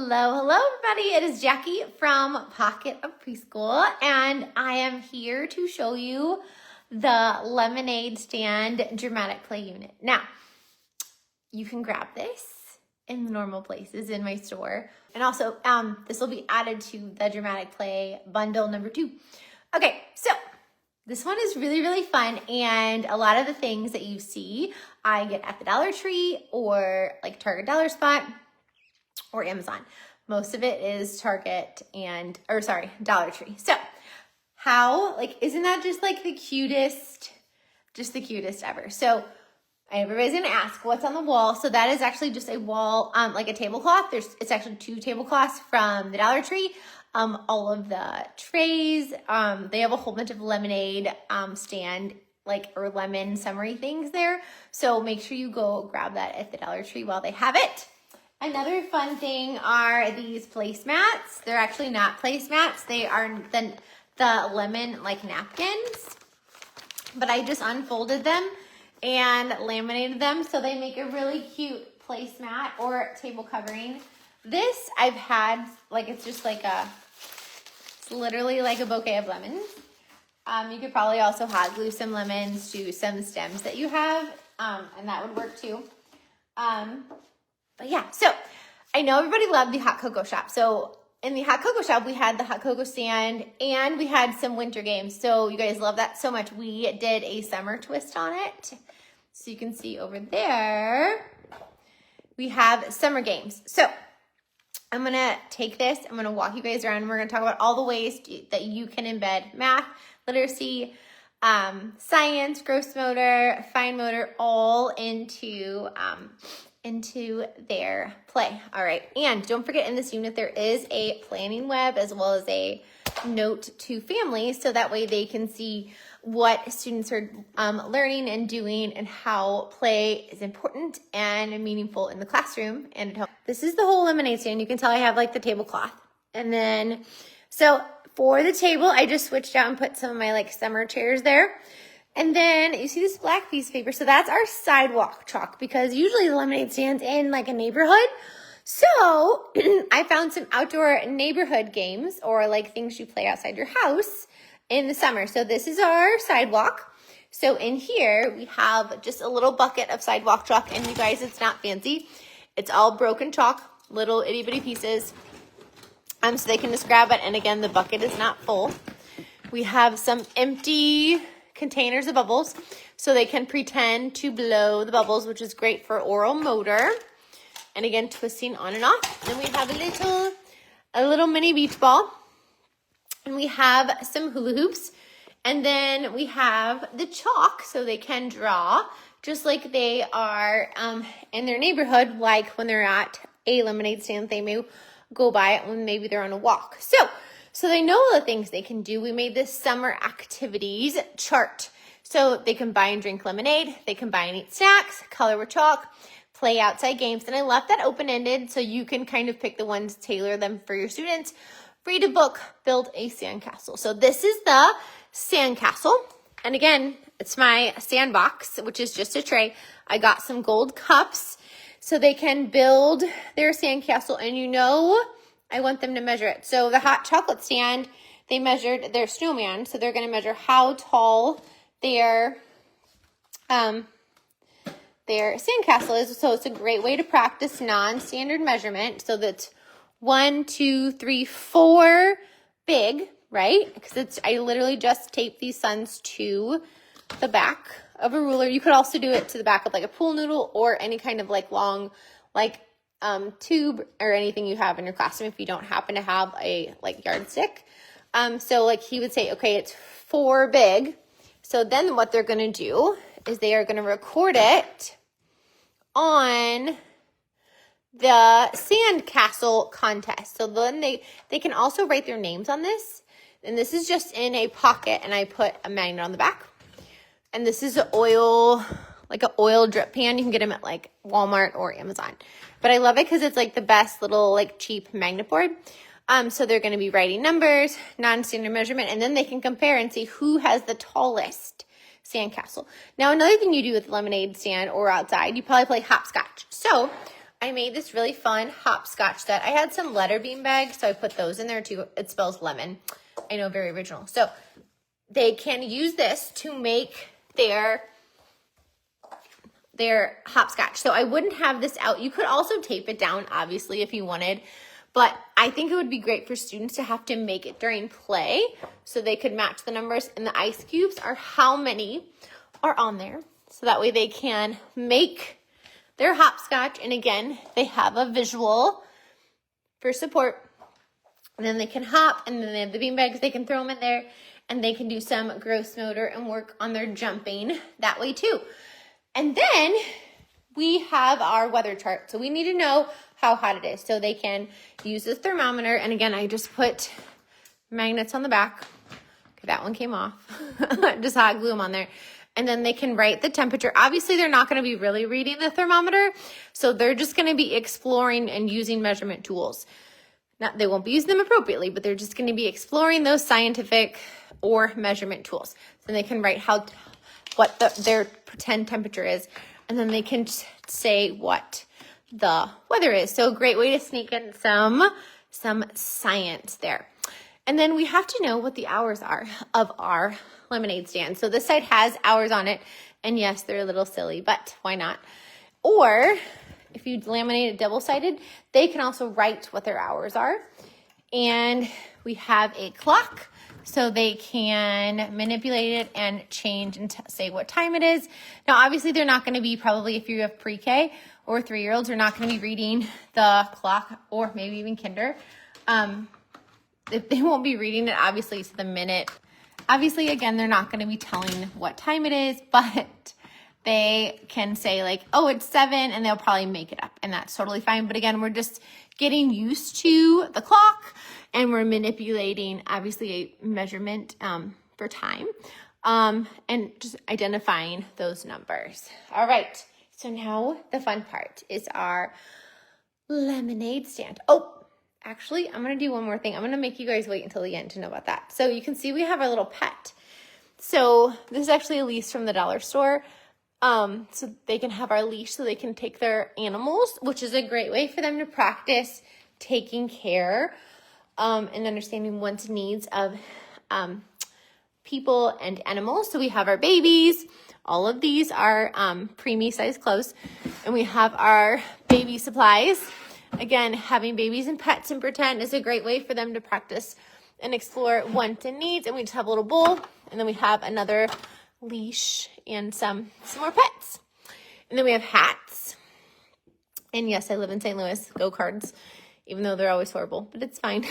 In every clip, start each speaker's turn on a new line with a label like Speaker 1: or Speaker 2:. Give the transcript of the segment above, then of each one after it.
Speaker 1: Hello everybody. It is Jackie from Pocket of Preschool, and I am here to show you the lemonade stand dramatic play unit. Now, you can grab this in the normal places in my store, and also this will be added to the dramatic play bundle number 2. Okay, so this one is really fun, and a lot of the things that you see I get at the Dollar Tree or like Target Dollar Spot or Amazon. Most of it is Target Dollar Tree. So isn't that just like the cutest ever? So everybody's gonna ask what's on the wall. So that is actually just a wall, like a tablecloth. It's actually 2 tablecloths from the Dollar Tree. All of the trays, they have a whole bunch of lemonade stand or lemon summery things there. So make sure you go grab that at the Dollar Tree while they have it. Another fun thing are these placemats. They're actually not placemats. They are the lemon napkins, but I just unfolded them and laminated them so they make a really cute placemat or table covering. This I've had, it's literally like a bouquet of lemons. You could probably also hot glue some lemons to some stems that you have, and that would work too. But yeah, so I know everybody loved the hot cocoa shop. So in the hot cocoa shop, we had the hot cocoa stand and we had some winter games. So you guys love that so much. We did a summer twist on it. So you can see over there, we have summer games. So I'm going to take this, I'm going to walk you guys around, and we're going to talk about all the ways that you can embed math, literacy, science, gross motor, fine motor, all into their play. All right, and don't forget, in this unit there is a planning web as well as a note to families, so that way they can see what students are learning and doing and how play is important and meaningful in the classroom and at home. This is the whole lemonade stand. You can tell I have the tablecloth. And then, so for the table, I just switched out and put some of my summer chairs there. And then you see this black piece of paper. So that's our sidewalk chalk, because usually the lemonade stand's in a neighborhood. So I found some outdoor neighborhood games or things you play outside your house in the summer. So this is our sidewalk. So in here we have just a little bucket of sidewalk chalk, and you guys, it's not fancy. It's all broken chalk, little itty bitty pieces. So they can just grab it. And again, the bucket is not full. We have some empty containers of bubbles, so they can pretend to blow the bubbles, which is great for oral motor. And again, twisting on and off. Then we have a little mini beach ball. And we have some hula hoops. And then we have the chalk, so they can draw just like they are in their neighborhood, like when they're at a lemonade stand, they may go by it when maybe they're on a walk. So they know the things they can do. We made this summer activities chart. So they can buy and drink lemonade, they can buy and eat snacks, color with chalk, play outside games. And I left that open-ended so you can kind of pick the ones, tailor them for your students. Read a book, build a sandcastle. So this is the sandcastle. And again, it's my sandbox, which is just a tray. I got some gold cups so they can build their sandcastle. And I want them to measure it. So the hot chocolate stand, they measured their snowman. So they're going to measure how tall their sandcastle is. So it's a great way to practice non-standard measurement. So that's 1, 2, 3, 4 big, right? Because I literally just taped these suns to the back of a ruler. You could also do it to the back of a pool noodle or any kind of long tube or anything you have in your classroom if you don't happen to have a yardstick. So he would say, okay, it's 4 big. So then what they're going to do is they are going to record it on the sandcastle contest. So then they can also write their names on this. And this is just in a pocket, and I put a magnet on the back. And this is an oil drip pan. You can get them at Walmart or Amazon. But I love it because it's the best little cheap magnet board. So they're going to be writing numbers, non-standard measurement, and then they can compare and see who has the tallest sandcastle. Now, another thing you do with lemonade stand or outside, you probably play hopscotch. So I made this really fun hopscotch set. I had some letter bean bags, so I put those in there too. It spells lemon. I know, very original. So they can use this to make their hopscotch. So I wouldn't have this out. You could also tape it down, obviously, if you wanted. But I think it would be great for students to have to make it during play so they could match the numbers. And the ice cubes are how many are on there. So that way they can make their hopscotch. And again, they have a visual for support. And then they can hop, and then they have the beanbags. They can throw them in there, and they can do some gross motor and work on their jumping that way too. And then we have our weather chart. So we need to know how hot it is. So they can use the thermometer. And again, I just put magnets on the back. Okay, that one came off. Just hot glue them on there. And then they can write the temperature. Obviously, they're not going to be really reading the thermometer. So they're just going to be exploring and using measurement tools. Now, they won't be using them appropriately, but they're just going to be exploring those scientific or measurement tools. So they can write what their pretend temperature is. And then they can say what the weather is. So a great way to sneak in some science there. And then we have to know what the hours are of our lemonade stand. So this side has hours on it. And yes, they're a little silly, but why not? Or if you laminate it double-sided, they can also write what their hours are. And we have a clock, so they can manipulate it and change and say what time it is. Now, obviously, they're not going to be probably, if you have pre-K or 3-year-olds, they're not going to be reading the clock, or maybe even kinder. They won't be reading it, obviously, to the minute. Obviously, again, they're not going to be telling what time it is, but they can say like, oh, it's 7, and they'll probably make it up, and that's totally fine. But again, we're just getting used to the clock, and we're manipulating, obviously, a measurement for time, and just identifying those numbers. All right, so now the fun part is our lemonade stand. Oh, actually, I'm going to do one more thing. I'm going to make you guys wait until the end to know about that. So you can see we have our little pet. So this is actually a leash from the dollar store. So they can have our leash so they can take their animals, which is a great way for them to practice taking care and understanding one's needs of people and animals. So we have our babies. All of these are preemie size clothes. And we have our baby supplies. Again, having babies and pets and pretend is a great way for them to practice and explore wants and needs. And we just have a little bowl. And then we have another leash and some more pets. And then we have hats. And yes, I live in St. Louis. Go Cards. Even though they're always horrible, but it's fine.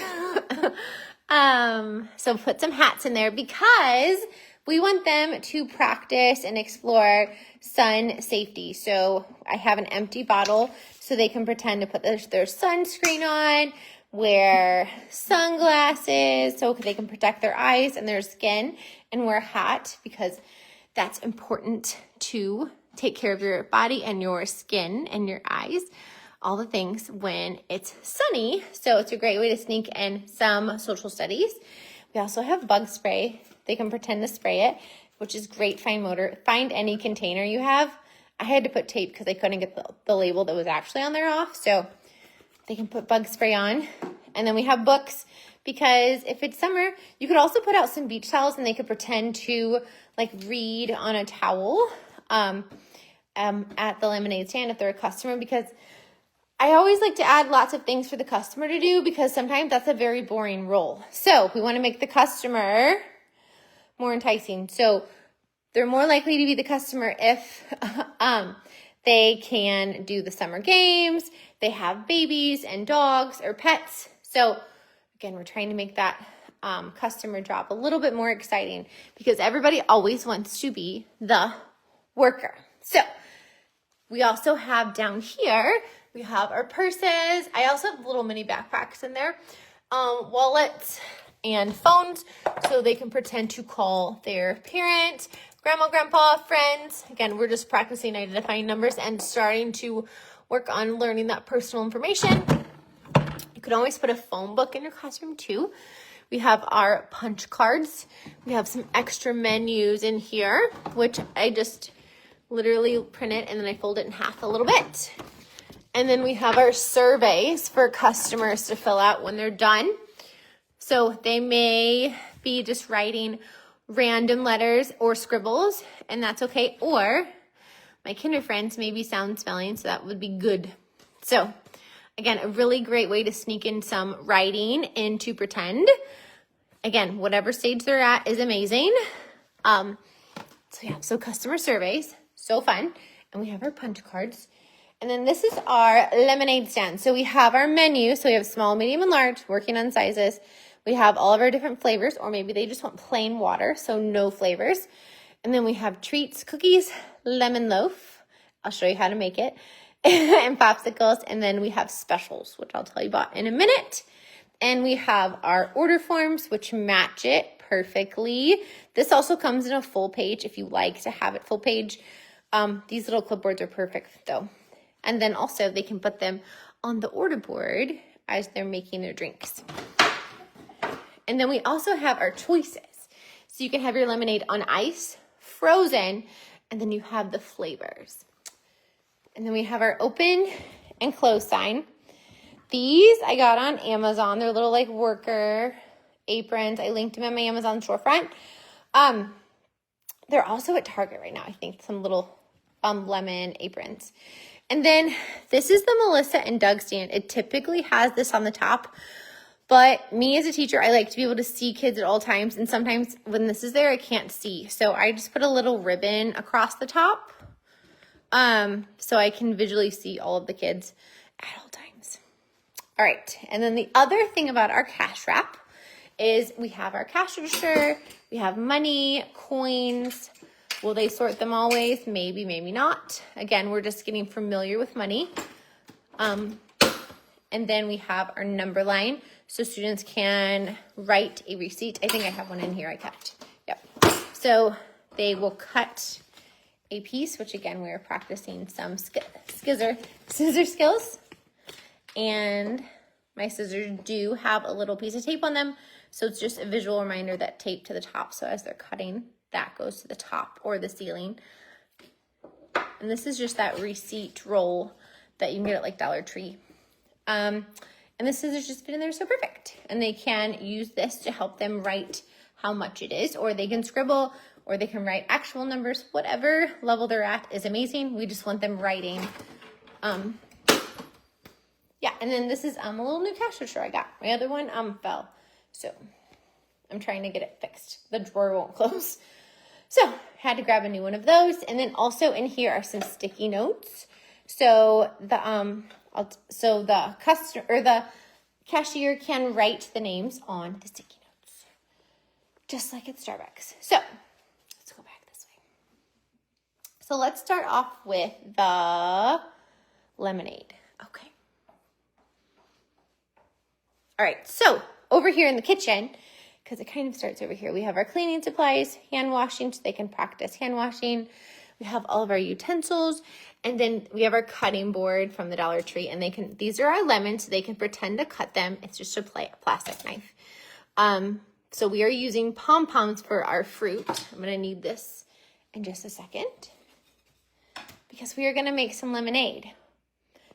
Speaker 1: So put some hats in there because we want them to practice and explore sun safety. So I have an empty bottle so they can pretend to put their sunscreen on, wear sunglasses so they can protect their eyes and their skin, and wear a hat because that's important to take care of your body and your skin and your eyes, all the things when it's sunny. So it's a great way to sneak in some social studies. We also have bug spray. They can pretend to spray it, which is great fine motor. Find any container you have. I had to put tape because I couldn't get the label that was actually on there off. So they can put bug spray on. And then we have books because if it's summer, you could also put out some beach towels and they could pretend to like read on a towel at the lemonade stand if they're a customer, because I always like to add lots of things for the customer to do because sometimes that's a very boring role. So we want to make the customer more enticing. So they're more likely to be the customer if they can do the summer games, they have babies and dogs or pets. So again, we're trying to make that customer job a little bit more exciting because everybody always wants to be the worker. So we also have down here, we have our purses. I also have little mini backpacks in there, wallets and phones so they can pretend to call their parent, grandma, grandpa, friends. Again, we're just practicing identifying numbers and starting to work on learning that personal information. You can always put a phone book in your classroom too. We have our punch cards. We have some extra menus in here, which I just literally print it and then I fold it in half a little bit. And then we have our surveys for customers to fill out when they're done. So they may be just writing random letters or scribbles, and that's okay. Or my kinder friends may be sound spelling, so that would be good. So again, a really great way to sneak in some writing into pretend. Again, whatever stage they're at is amazing. So customer surveys, so fun. And we have our punch cards. And then this is our lemonade stand. So we have our menu. So we have small, medium, and large, working on sizes. We have all of our different flavors, or maybe they just want plain water, so no flavors. And then we have treats, cookies, lemon loaf. I'll show you how to make it. And popsicles. And then we have specials, which I'll tell you about in a minute. And we have our order forms, which match it perfectly. This also comes in a full page if you like to have it full page. These little clipboards are perfect though. And then also they can put them on the order board as they're making their drinks. And then we also have our choices. So you can have your lemonade on ice, frozen, and then you have the flavors. And then we have our open and close sign. These I got on Amazon. They're little like worker aprons. I linked them in my Amazon storefront. They're also at Target right now, I think, some little lemon aprons. And then this is the Melissa and Doug stand. It typically has this on the top, but me as a teacher, I like to be able to see kids at all times. And sometimes when this is there, I can't see. So I just put a little ribbon across the top so I can visually see all of the kids at all times. All right. And then the other thing about our cash wrap is we have our cash register, we have money, coins. Will they sort them always? Maybe, maybe not. Again, we're just getting familiar with money. And then we have our number line so students can write a receipt. I think I have one in here I cut. Yep. So they will cut a piece, which again, we're practicing some scissor skills. And my scissors do have a little piece of tape on them. So it's just a visual reminder that tape to the top. So as they're cutting, that goes to the top or the ceiling. And this is just that receipt roll that you can get at like Dollar Tree. And the scissors just fit in there so perfect. And they can use this to help them write how much it is, or they can scribble, or they can write actual numbers. Whatever level they're at is amazing. We just want them writing. Yeah, and then this is a little new cash register I got. My other one fell. So I'm trying to get it fixed. The drawer won't close. So had to grab a new one of those. And then also in here are some sticky notes. So the customer or the cashier can write the names on the sticky notes, just like at Starbucks. So let's go back this way. So let's start off with the lemonade. Okay. All right. So over here in the kitchen, because it kind of starts over here, we have our cleaning supplies, hand washing, so they can practice hand washing. We have all of our utensils, and then we have our cutting board from the Dollar Tree, and these are our lemons, so they can pretend to cut them. It's just a plastic knife. So we are using pom-poms for our fruit. I'm going to need this in just a second because we are going to make some lemonade.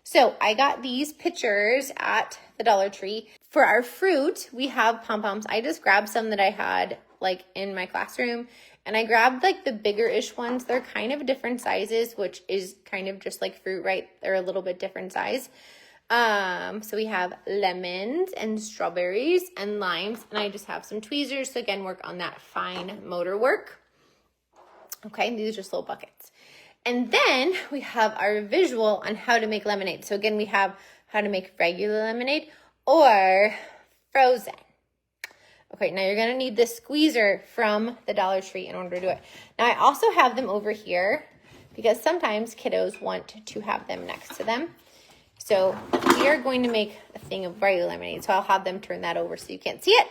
Speaker 1: So I got these pitchers at the Dollar Tree. For our fruit, we have pom-poms. I just grabbed some that I had like in my classroom, and I grabbed like the bigger-ish ones. They're kind of different sizes, which is kind of just like fruit, right? They're a little bit different size. So we have lemons and strawberries and limes, and I just have some tweezers to again work on that fine motor work. Okay, these are just little buckets. And then we have our visual on how to make lemonade. So again, we have how to make regular lemonade or frozen. Okay, now you're gonna need this squeezer from the Dollar Tree in order to do it. Now I also have them over here because sometimes kiddos want to have them next to them. So we are going to make a thing of regular lemonade. So I'll have them turn that over so you can't see it.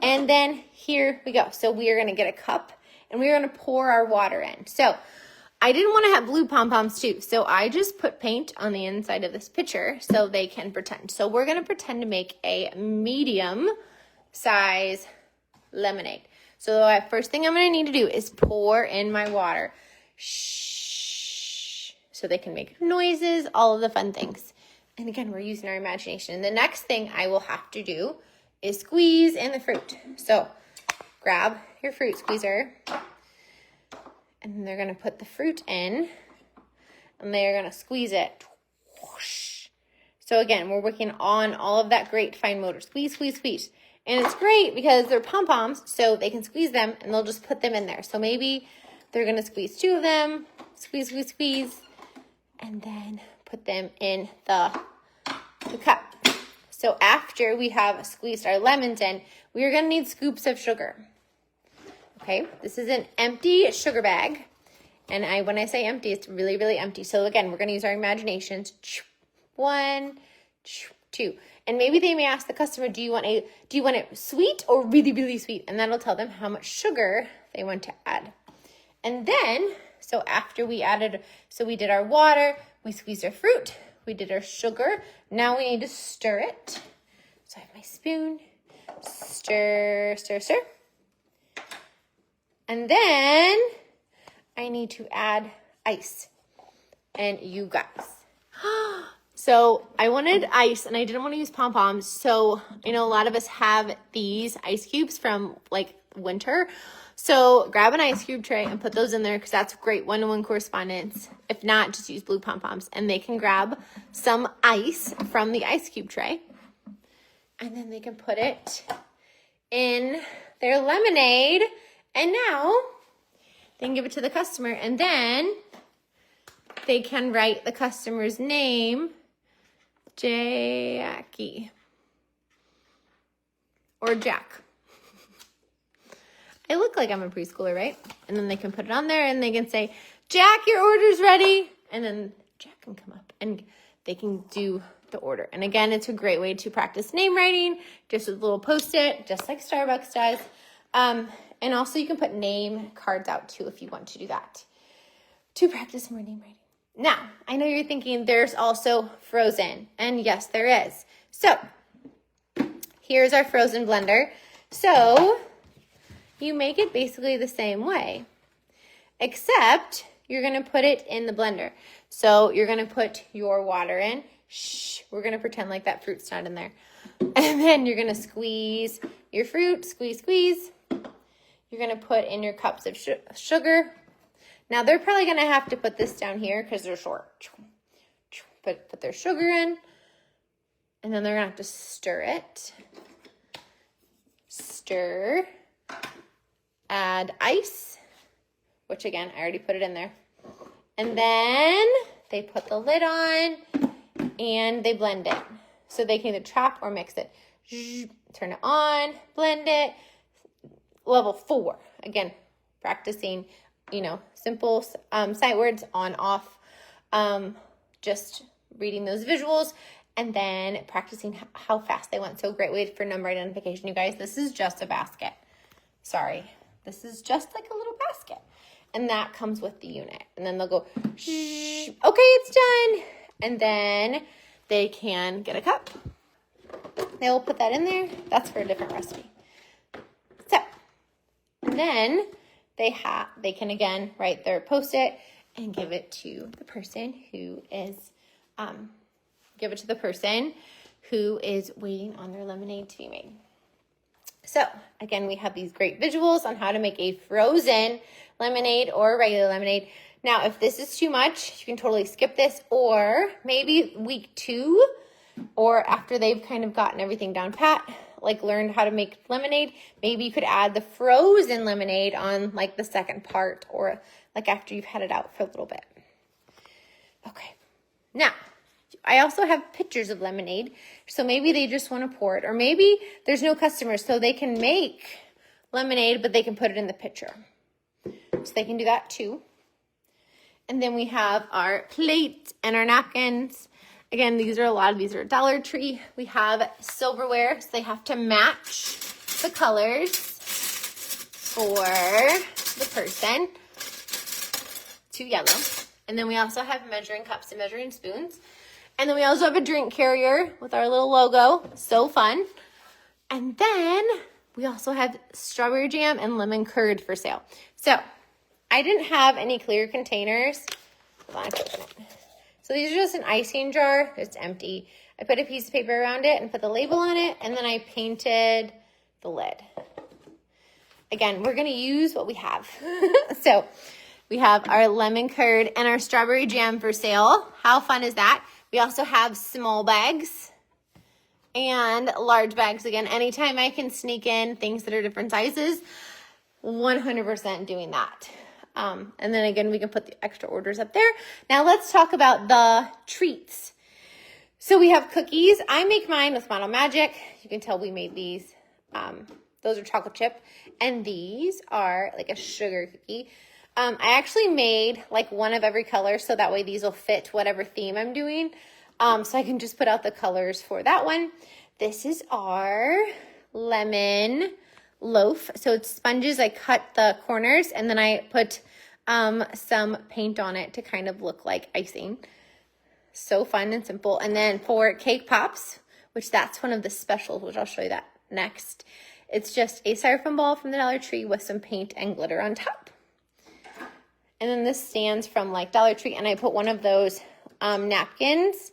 Speaker 1: And then here we go. So we are gonna get a cup and we're gonna pour our water in. So I didn't want to have blue pom-poms too, so I just put paint on the inside of this pitcher so they can pretend. So we're going to pretend to make a medium size lemonade. So the first thing I'm going to need to do is pour in my water. Shh. So they can make noises, all of the fun things. And again, we're using our imagination. And the next thing I will have to do is squeeze in the fruit. So grab your fruit squeezer, and then they're gonna put the fruit in, and they're gonna squeeze it. Whoosh. So again, we're working on all of that great fine motor. Squeeze, squeeze, squeeze. And it's great because they're pom-poms, so they can squeeze them, and they'll just put them in there. So maybe they're gonna squeeze 2 of them, squeeze, squeeze, squeeze, and then put them in the cup. So after we have squeezed our lemons in, we are going to need scoops of sugar. Okay, this is an empty sugar bag. And when I say empty, it's really, really empty. So again, we're going to use our imaginations. 1, 2. And maybe they may ask the customer, do you want it sweet or really, really sweet? And that'll tell them how much sugar they want to add. And then, so after we did our water, we squeezed our fruit, we did our sugar. Now we need to stir it. So I have my spoon, stir, stir, stir. And then I need to add ice. And you guys, so I wanted ice and I didn't want to use pom-poms. So I know a lot of us have these ice cubes from like winter. So grab an ice cube tray and put those in there because that's great one-to-one correspondence. If not, just use blue pom-poms. And they can grab some ice from the ice cube tray. And then they can put it in their lemonade. And now they can give it to the customer. And then they can write the customer's name, Jackie. Or Jack. I look like I'm a preschooler, right? And then they can put it on there and they can say, Jack, your order's ready. And then Jack can come up and they can do the order. And again, it's a great way to practice name writing, just with a little Post-it, just like Starbucks does. And also you can put name cards out too if you want to do that, to practice more name writing. Now, I know you're thinking there's also frozen. And yes, there is. So here's our frozen blender. So you make it basically the same way, except you're going to put it in the blender. So you're going to put your water in. Shh, we're going to pretend like that fruit's not in there. And then you're going to squeeze your fruit, squeeze, squeeze. You're going to put in your cups of sugar. Now they're probably going to have to put this down here because they're short. Put their sugar in. And then they're going to have to stir it. Stir. Add ice, which again, I already put it in there. And then they put the lid on and they blend it. So they can either chop or mix it. Turn it on, blend it. Level 4. Again, practicing, simple sight words, on, off. Just reading those visuals and then practicing how fast they went. So great way for number identification, you guys. This is just a basket. Sorry. This is just like a little basket. And that comes with the unit. And then they'll go, shh, okay, it's done. And then they can get a cup. They'll put that in there. That's for a different recipe. So, and then they can again write their Post-it and give it to the person who is, waiting on their lemonade to be made. So, again, we have these great visuals on how to make a frozen lemonade or regular lemonade. Now, if this is too much, you can totally skip this, or maybe week 2, or after they've kind of gotten everything down pat, like learned how to make lemonade, maybe you could add the frozen lemonade on like the second part, or like after you've had it out for a little bit. Okay, now, I also have pitchers of lemonade, so maybe they just want to pour it, or maybe there's no customers, so they can make lemonade, but they can put it in the pitcher. So they can do that too. And then we have our plate and our napkins. Again, a lot of these are Dollar Tree. We have silverware, so they have to match the colors for the person to yellow. And then we also have measuring cups and measuring spoons. And then we also have a drink carrier with our little logo. So fun. And then we also have strawberry jam and lemon curd for sale. So I didn't have any clear containers. Hold on, So these are just an icing jar. It's empty. I put a piece of paper around it and put the label on it, and then I painted the lid. Again, we're going to use what we have. So we have our lemon curd and our strawberry jam for sale. How fun is that? We also have small bags and large bags. Again, anytime I can sneak in things that are different sizes, 100% doing that. And then again, we can put the extra orders up there. Now let's talk about the treats. So we have cookies. I make mine with Model Magic. You can tell we made these. Those are chocolate chip. And these are like a sugar cookie. I actually made like one of every color, so that way these will fit whatever theme I'm doing. So I can just put out the colors for that one. This is our lemon loaf. So it's sponges. I cut the corners and then I put some paint on it to kind of look like icing. So fun and simple. And then for cake pops, which that's one of the specials, which I'll show you that next. It's just a styrofoam ball from the Dollar Tree with some paint and glitter on top. And then this stands from like Dollar Tree, and I put one of those napkins.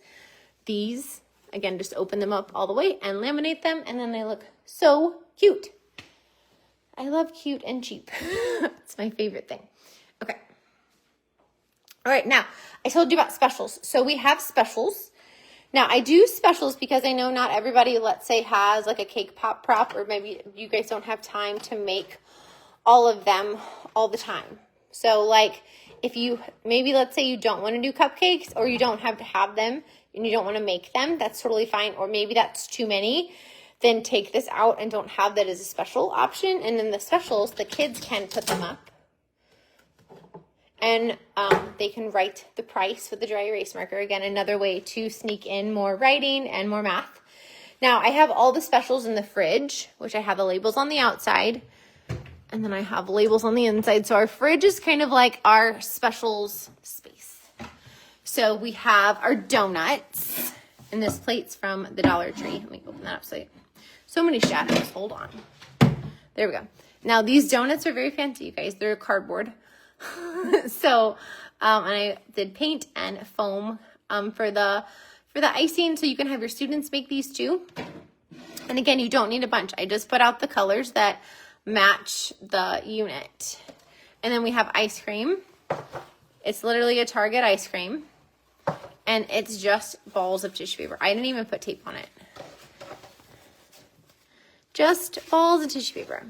Speaker 1: These, again, just open them up all the way and laminate them, and then they look so cute. I love cute and cheap. It's my favorite thing. Okay. All right, now, I told you about specials. So we have specials. Now, I do specials because I know not everybody, let's say, has like a cake pop prop, or maybe you guys don't have time to make all of them all the time. So like if you, maybe let's say you don't want to do cupcakes, or you don't have to have them and you don't want to make them, that's totally fine. Or maybe that's too many, then take this out and don't have that as a special option. And then the specials, the kids can put them up. And they can write the price with the dry erase marker. Again, another way to sneak in more writing and more math. Now, I have all the specials in the fridge, which I have the labels on the outside. And then I have labels on the inside. So our fridge is kind of like our specials space. So we have our donuts. And this plate's from the Dollar Tree. Let me open that up so many shadows. Hold on. There we go. Now, these donuts are very fancy, you guys. They're cardboard. So, and I did paint and foam for the icing, so you can have your students make these too. And again, you don't need a bunch. I just put out the colors that match the unit. And then we have ice cream. It's literally a Target ice cream, and it's just balls of tissue paper. I didn't even put tape on it. Just balls of tissue paper.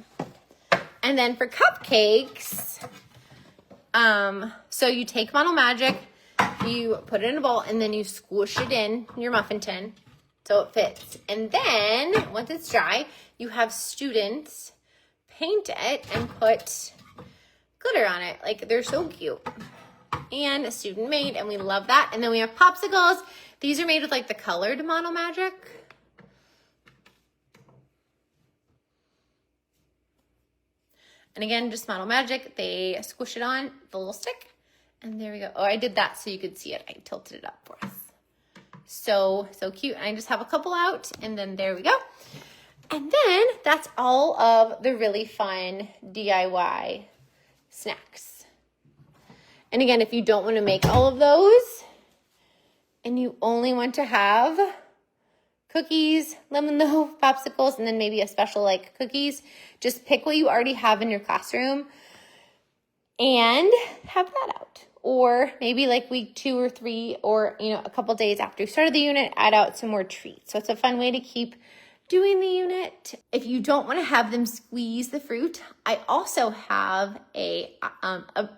Speaker 1: And then for cupcakes, so you take Model Magic, you put it in a bowl, and then you squish it in your muffin tin so it fits. And then once it's dry, you have students paint it and put glitter on it. Like, they're so cute. And a student made, and we love that. And then we have popsicles. These are made with like the colored Model Magic. And again, just Model Magic. They squish it on the little stick. And there we go. Oh, I did that so you could see it. I tilted it up for us. So cute. And I just have a couple out, and then there we go. And then that's all of the really fun DIY snacks. And again, if you don't want to make all of those, and you only want to have cookies, lemon loaf, popsicles, and then maybe a special like cookies, just pick what you already have in your classroom and have that out. Or maybe like week 2 or 3, or a couple days after you started the unit, add out some more treats. So it's a fun way to keep doing the unit. If you don't want to have them squeeze the fruit, I also have a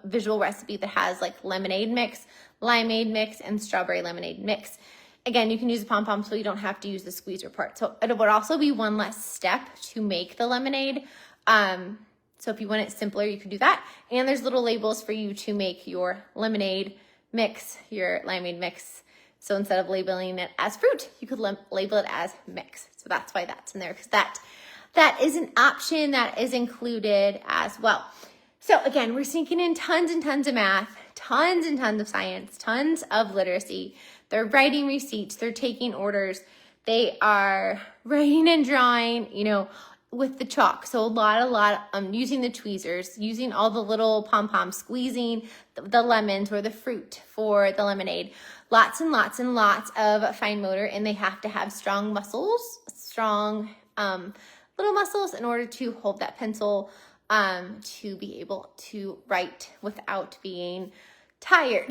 Speaker 1: visual recipe that has like lemonade mix, limeade mix, and strawberry lemonade mix. Again, you can use a pom-pom so you don't have to use the squeezer part. So it would also be one less step to make the lemonade. So if you want it simpler, you could do that. And there's little labels for you to make your lemonade mix, your limeade mix. So instead of labeling it as fruit, you could label it as mix. So that's why that's in there, because that is an option that is included as well. So again, we're sneaking in tons and tons of math, tons and tons of science, tons of literacy. They're writing receipts, they're taking orders, they are writing and drawing, with the chalk. So a lot, using the tweezers, using all the little pom-poms, squeezing the lemons or the fruit for the lemonade. lots and lots and lots of fine motor, and they have to have strong muscles, strong little muscles in order to hold that pencil, to be able to write without being tired,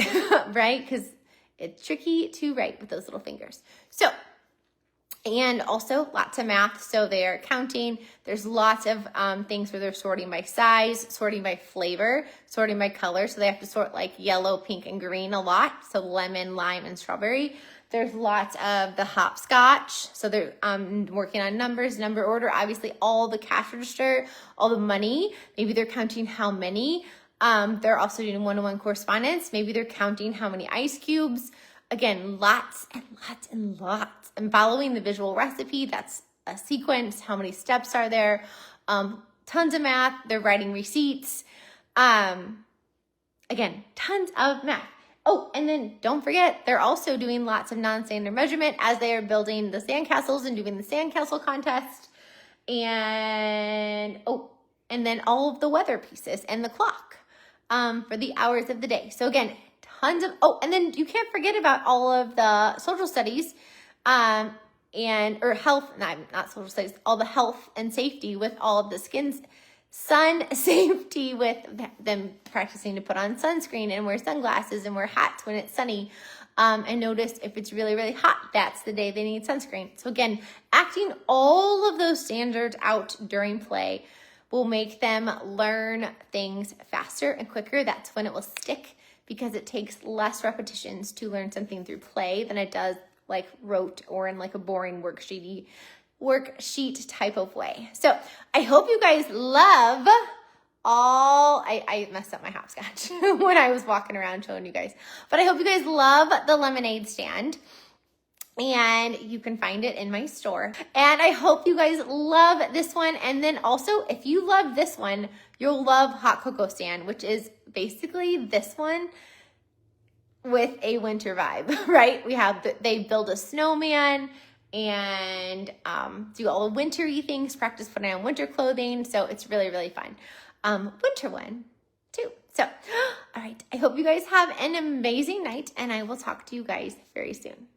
Speaker 1: right? Because it's tricky to write with those little fingers. So, and also lots of math. So they're counting. There's lots of things where they're sorting by size, sorting by flavor, sorting by color. So they have to sort like yellow, pink, and green a lot. So lemon, lime, and strawberry. There's lots of the hopscotch. So they're working on numbers, number order, obviously all the cash register, all the money. Maybe they're counting how many. They're also doing one-to-one correspondence. Maybe they're counting how many ice cubes. Again, lots and lots and lots. And following the visual recipe, that's a sequence. How many steps are there? Tons of math. They're writing receipts. Again, tons of math. Oh, and then don't forget, they're also doing lots of non-standard measurement as they are building the sandcastles and doing the sandcastle contest. And, and then all of the weather pieces and the clock for the hours of the day. So again, tons of, and then you can't forget about all of the social studies or health, not social studies, all the health and safety with all of the sun safety with them practicing to put on sunscreen and wear sunglasses and wear hats when it's sunny. And notice if it's really, really hot, that's the day they need sunscreen. So again, acting all of those standards out during play will make them learn things faster and quicker. That's when it will stick, because it takes less repetitions to learn something through play than it does like rote or in like a boring worksheet type of way. So I hope you guys love I messed up my hopscotch when I was walking around showing you guys, but I hope you guys love the lemonade stand. And you can find it in my store. And I hope you guys love this one. And then also, if you love this one, you'll love hot cocoa stand, which is basically this one with a winter vibe, right? They build a snowman and do all the wintry things, practice putting on winter clothing. So it's really, really fun. Winter one too. So, all right. I hope you guys have an amazing night, and I will talk to you guys very soon.